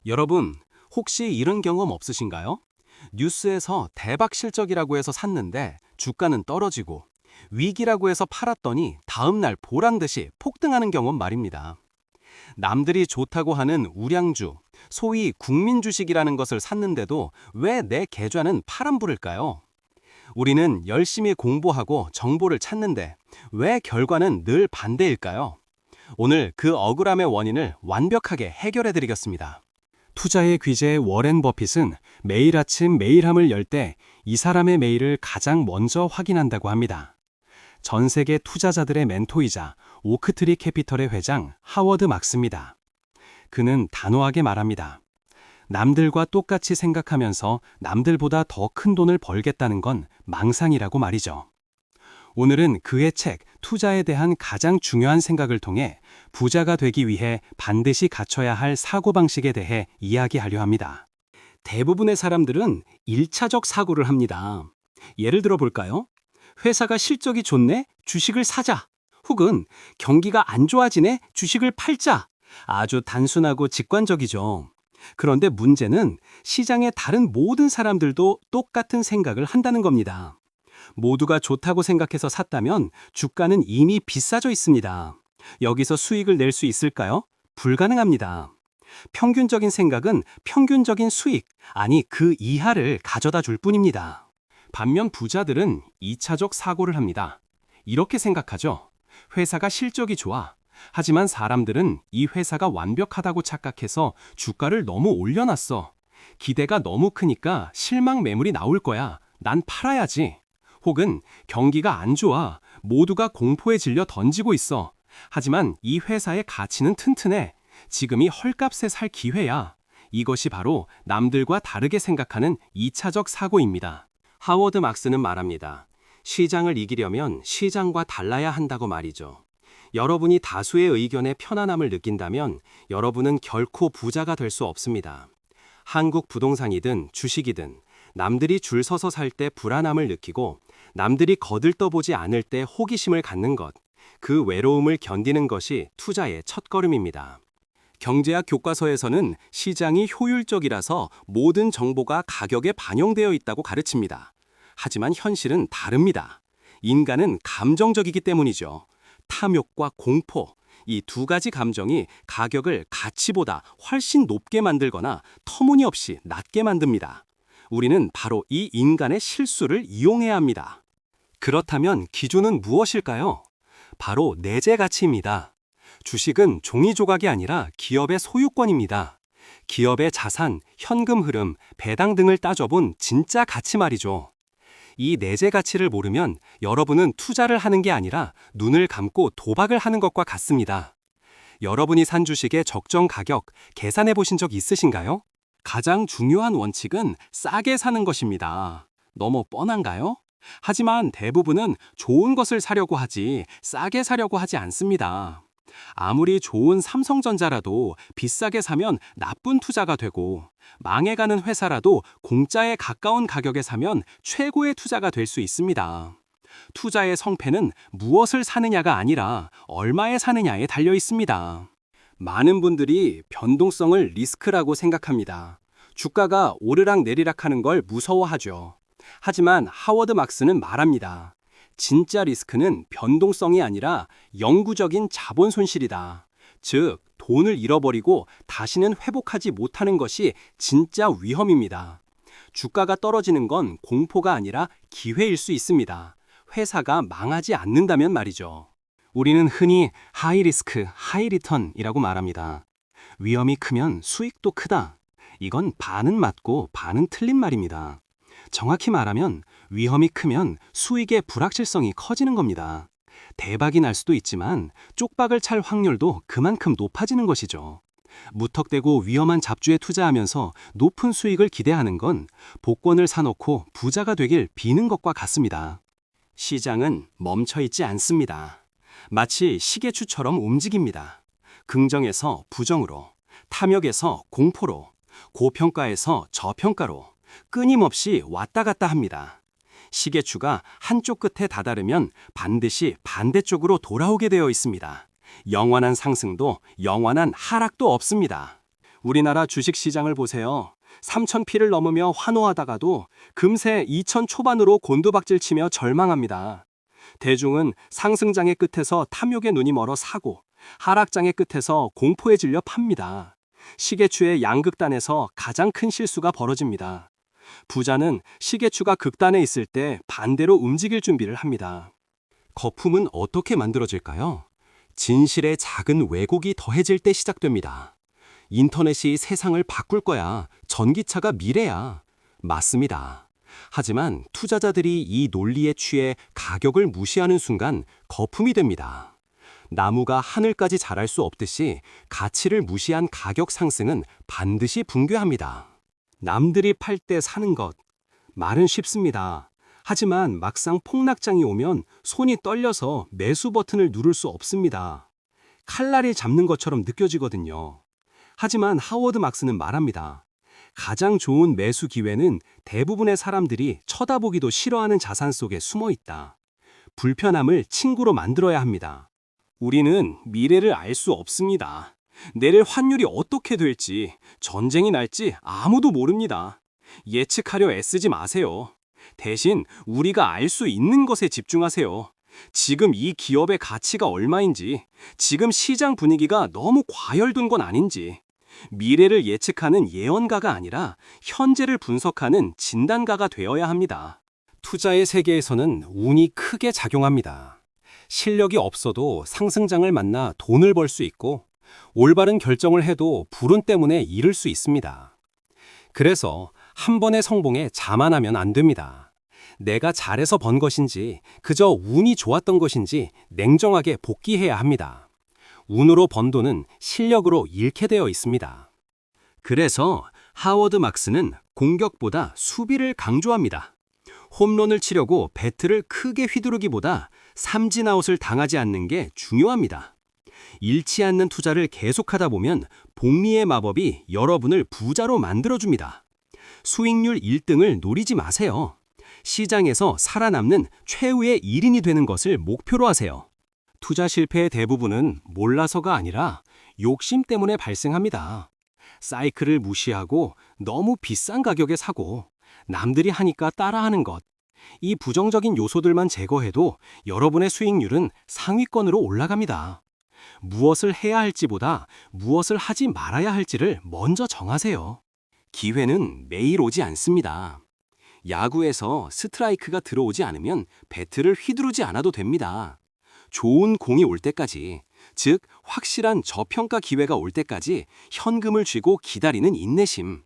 여러분, 혹시 이런 경험 없으신가요? 뉴스에서 대박 실적이라고 해서 샀는데 주가는 떨어지고 위기라고 해서 팔았더니 다음날 보란 듯이 폭등하는 경험 말입니다. 남들이 좋다고 하는 우량주, 소위 국민 주식이라는 것을 샀는데도 왜 내 계좌는 파란불일까요? 우리는 열심히 공부하고 정보를 찾는데 왜 결과는 늘 반대일까요? 오늘 그 억울함의 원인을 완벽하게 해결해 드리겠습니다. 투자의 귀재 워렌 버핏은 매일 아침 메일함을 열 때 이 사람의 메일을 가장 먼저 확인한다고 합니다. 전 세계 투자자들의 멘토이자 오크트리 캐피털의 회장 하워드 막스입니다. 그는 단호하게 말합니다. 남들과 똑같이 생각하면서 남들보다 더 큰 돈을 벌겠다는 건 망상이라고 말이죠. 오늘은 그의 책 투자에 대한 가장 중요한 생각을 통해 부자가 되기 위해 반드시 갖춰야 할 사고방식에 대해 이야기하려 합니다. 대부분의 사람들은 1차적 사고를 합니다. 예를 들어 볼까요? 회사가 실적이 좋네? 주식을 사자. 혹은 경기가 안 좋아지네? 주식을 팔자. 아주 단순하고 직관적이죠. 그런데 문제는 시장의 다른 모든 사람들도 똑같은 생각을 한다는 겁니다. 모두가 좋다고 생각해서 샀다면 주가는 이미 비싸져 있습니다. 여기서 수익을 낼 수 있을까요? 불가능합니다. 평균적인 생각은 평균적인 수익, 아니 그 이하를 가져다 줄 뿐입니다. 반면 부자들은 2차적 사고를 합니다. 이렇게 생각하죠. 회사가 실적이 좋아. 하지만 사람들은 이 회사가 완벽하다고 착각해서 주가를 너무 올려놨어. 기대가 너무 크니까 실망 매물이 나올 거야. 난 팔아야지. 혹은 경기가 안 좋아. 모두가 공포에 질려 던지고 있어. 하지만 이 회사의 가치는 튼튼해. 지금이 헐값에 살 기회야. 이것이 바로 남들과 다르게 생각하는 2차적 사고입니다. 하워드 막스는 말합니다. 시장을 이기려면 시장과 달라야 한다고 말이죠. 여러분이 다수의 의견에 편안함을 느낀다면 여러분은 결코 부자가 될 수 없습니다. 한국 부동산이든 주식이든 남들이 줄 서서 살 때 불안함을 느끼고 남들이 거들떠보지 않을 때 호기심을 갖는 것, 그 외로움을 견디는 것이 투자의 첫걸음입니다. 경제학 교과서에서는 시장이 효율적이라서 모든 정보가 가격에 반영되어 있다고 가르칩니다. 하지만 현실은 다릅니다. 인간은 감정적이기 때문이죠. 탐욕과 공포, 이 두 가지 감정이 가격을 가치보다 훨씬 높게 만들거나 터무니없이 낮게 만듭니다. 우리는 바로 이 인간의 실수를 이용해야 합니다. 그렇다면 기준은 무엇일까요? 바로 내재 가치입니다. 주식은 종이 조각이 아니라 기업의 소유권입니다. 기업의 자산, 현금 흐름, 배당 등을 따져본 진짜 가치 말이죠. 이 내재 가치를 모르면 여러분은 투자를 하는 게 아니라 눈을 감고 도박을 하는 것과 같습니다. 여러분이 산 주식의 적정 가격 계산해 보신 적 있으신가요? 가장 중요한 원칙은 싸게 사는 것입니다. 너무 뻔한가요? 하지만 대부분은 좋은 것을 사려고 하지 싸게 사려고 하지 않습니다. 아무리 좋은 삼성전자라도 비싸게 사면 나쁜 투자가 되고 망해가는 회사라도 공짜에 가까운 가격에 사면 최고의 투자가 될 수 있습니다. 투자의 성패는 무엇을 사느냐가 아니라 얼마에 사느냐에 달려 있습니다. 많은 분들이 변동성을 리스크라고 생각합니다. 주가가 오르락 내리락 하는 걸 무서워하죠. 하지만 하워드 막스는 말합니다. 진짜 리스크는 변동성이 아니라 영구적인 자본 손실이다. 즉, 돈을 잃어버리고 다시는 회복하지 못하는 것이 진짜 위험입니다. 주가가 떨어지는 건 공포가 아니라 기회일 수 있습니다. 회사가 망하지 않는다면 말이죠. 우리는 흔히 하이 리스크, 하이 리턴이라고 말합니다. 위험이 크면 수익도 크다. 이건 반은 맞고 반은 틀린 말입니다. 정확히 말하면 위험이 크면 수익의 불확실성이 커지는 겁니다. 대박이 날 수도 있지만 쪽박을 찰 확률도 그만큼 높아지는 것이죠. 무턱대고 위험한 잡주에 투자하면서 높은 수익을 기대하는 건 복권을 사놓고 부자가 되길 비는 것과 같습니다. 시장은 멈춰있지 않습니다. 마치 시계추처럼 움직입니다. 긍정에서 부정으로, 탐욕에서 공포로, 고평가에서 저평가로 끊임없이 왔다 갔다 합니다. 시계추가 한쪽 끝에 다다르면 반드시 반대쪽으로 돌아오게 되어 있습니다. 영원한 상승도 영원한 하락도 없습니다. 우리나라 주식시장을 보세요. 3,000피를 넘으며 환호하다가도 금세 2,000 초반으로 곤두박질치며 절망합니다. 대중은 상승장의 끝에서 탐욕의 눈이 멀어 사고, 하락장의 끝에서 공포에 질려 팝니다. 시계추의 양극단에서 가장 큰 실수가 벌어집니다. 부자는 시계추가 극단에 있을 때 반대로 움직일 준비를 합니다. 거품은 어떻게 만들어질까요? 진실의 작은 왜곡이 더해질 때 시작됩니다. 인터넷이 세상을 바꿀 거야. 전기차가 미래야. 맞습니다. 하지만 투자자들이 이 논리에 취해 가격을 무시하는 순간 거품이 됩니다. 나무가 하늘까지 자랄 수 없듯이 가치를 무시한 가격 상승은 반드시 붕괴합니다. 남들이 팔 때 사는 것. 말은 쉽습니다. 하지만 막상 폭락장이 오면 손이 떨려서 매수 버튼을 누를 수 없습니다. 칼날이 잡는 것처럼 느껴지거든요. 하지만 하워드 막스는 말합니다. 가장 좋은 매수 기회는 대부분의 사람들이 쳐다보기도 싫어하는 자산 속에 숨어 있다. 불편함을 친구로 만들어야 합니다. 우리는 미래를 알 수 없습니다. 내일 환율이 어떻게 될지, 전쟁이 날지 아무도 모릅니다. 예측하려 애쓰지 마세요. 대신 우리가 알 수 있는 것에 집중하세요. 지금 이 기업의 가치가 얼마인지, 지금 시장 분위기가 너무 과열된 건 아닌지, 미래를 예측하는 예언가가 아니라 현재를 분석하는 진단가가 되어야 합니다. 투자의 세계에서는 운이 크게 작용합니다. 실력이 없어도 상승장을 만나 돈을 벌 수 있고, 올바른 결정을 해도 불운 때문에 잃을 수 있습니다. 그래서 한 번의 성공에 자만하면 안 됩니다. 내가 잘해서 번 것인지, 그저 운이 좋았던 것인지 냉정하게 복귀해야 합니다. 운으로 번 돈은 실력으로 잃게 되어 있습니다. 그래서 하워드 막스는 공격보다 수비를 강조합니다. 홈런을 치려고 배트를 크게 휘두르기보다 삼진아웃을 당하지 않는 게 중요합니다. 잃지 않는 투자를 계속하다 보면 복리의 마법이 여러분을 부자로 만들어줍니다. 수익률 1등을 노리지 마세요. 시장에서 살아남는 최후의 1인이 되는 것을 목표로 하세요. 투자 실패의 대부분은 몰라서가 아니라 욕심 때문에 발생합니다. 사이클을 무시하고 너무 비싼 가격에 사고 남들이 하니까 따라하는 것. 이 부정적인 요소들만 제거해도 여러분의 수익률은 상위권으로 올라갑니다. 무엇을 해야 할지보다 무엇을 하지 말아야 할지를 먼저 정하세요. 기회는 매일 오지 않습니다. 야구에서 스트라이크가 들어오지 않으면 배트를 휘두르지 않아도 됩니다. 좋은 공이 올 때까지, 즉 확실한 저평가 기회가 올 때까지 현금을 쥐고 기다리는 인내심.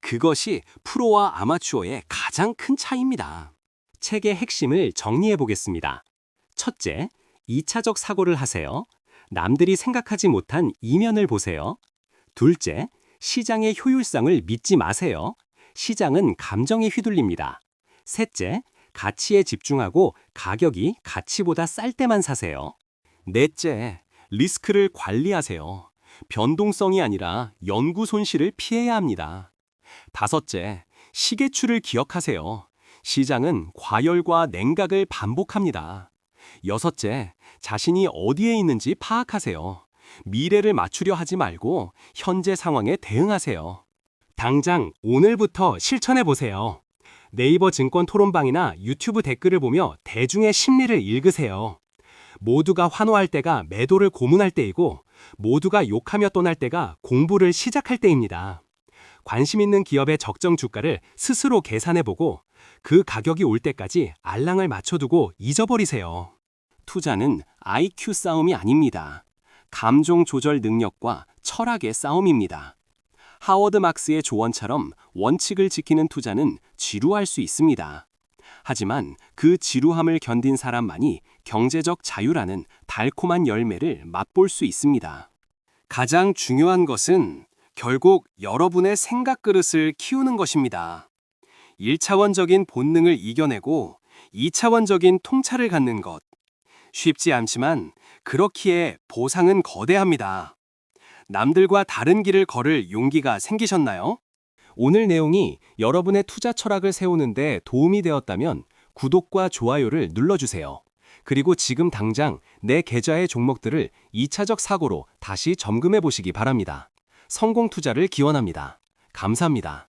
그것이 프로와 아마추어의 가장 큰 차이입니다. 책의 핵심을 정리해 보겠습니다. 첫째, 2차적 사고를 하세요. 남들이 생각하지 못한 이면을 보세요. 둘째, 시장의 효율성을 믿지 마세요. 시장은 감정에 휘둘립니다. 셋째, 가치에 집중하고 가격이 가치보다 쌀 때만 사세요. 넷째, 리스크를 관리하세요. 변동성이 아니라 연구 손실을 피해야 합니다. 다섯째, 시계추를 기억하세요. 시장은 과열과 냉각을 반복합니다. 여섯째, 자신이 어디에 있는지 파악하세요. 미래를 맞추려 하지 말고 현재 상황에 대응하세요. 당장 오늘부터 실천해 보세요. 네이버 증권 토론방이나 유튜브 댓글을 보며 대중의 심리를 읽으세요. 모두가 환호할 때가 매도를 고문할 때이고, 모두가 욕하며 떠날 때가 공부를 시작할 때입니다. 관심 있는 기업의 적정 주가를 스스로 계산해보고 그 가격이 올 때까지 알랑을 맞춰두고 잊어버리세요. 투자는 IQ 싸움이 아닙니다. 감정 조절 능력과 철학의 싸움입니다. 하워드 막스의 조언처럼 원칙을 지키는 투자는 지루할 수 있습니다. 하지만 그 지루함을 견딘 사람만이 경제적 자유라는 달콤한 열매를 맛볼 수 있습니다. 가장 중요한 것은 결국 여러분의 생각 그릇을 키우는 것입니다. 1차원적인 본능을 이겨내고 2차원적인 통찰을 갖는 것. 쉽지 않지만 그렇기에 보상은 거대합니다. 남들과 다른 길을 걸을 용기가 생기셨나요? 오늘 내용이 여러분의 투자 철학을 세우는데 도움이 되었다면 구독과 좋아요를 눌러주세요. 그리고 지금 당장 내 계좌의 종목들을 2차적 사고로 다시 점검해 보시기 바랍니다. 성공 투자를 기원합니다. 감사합니다.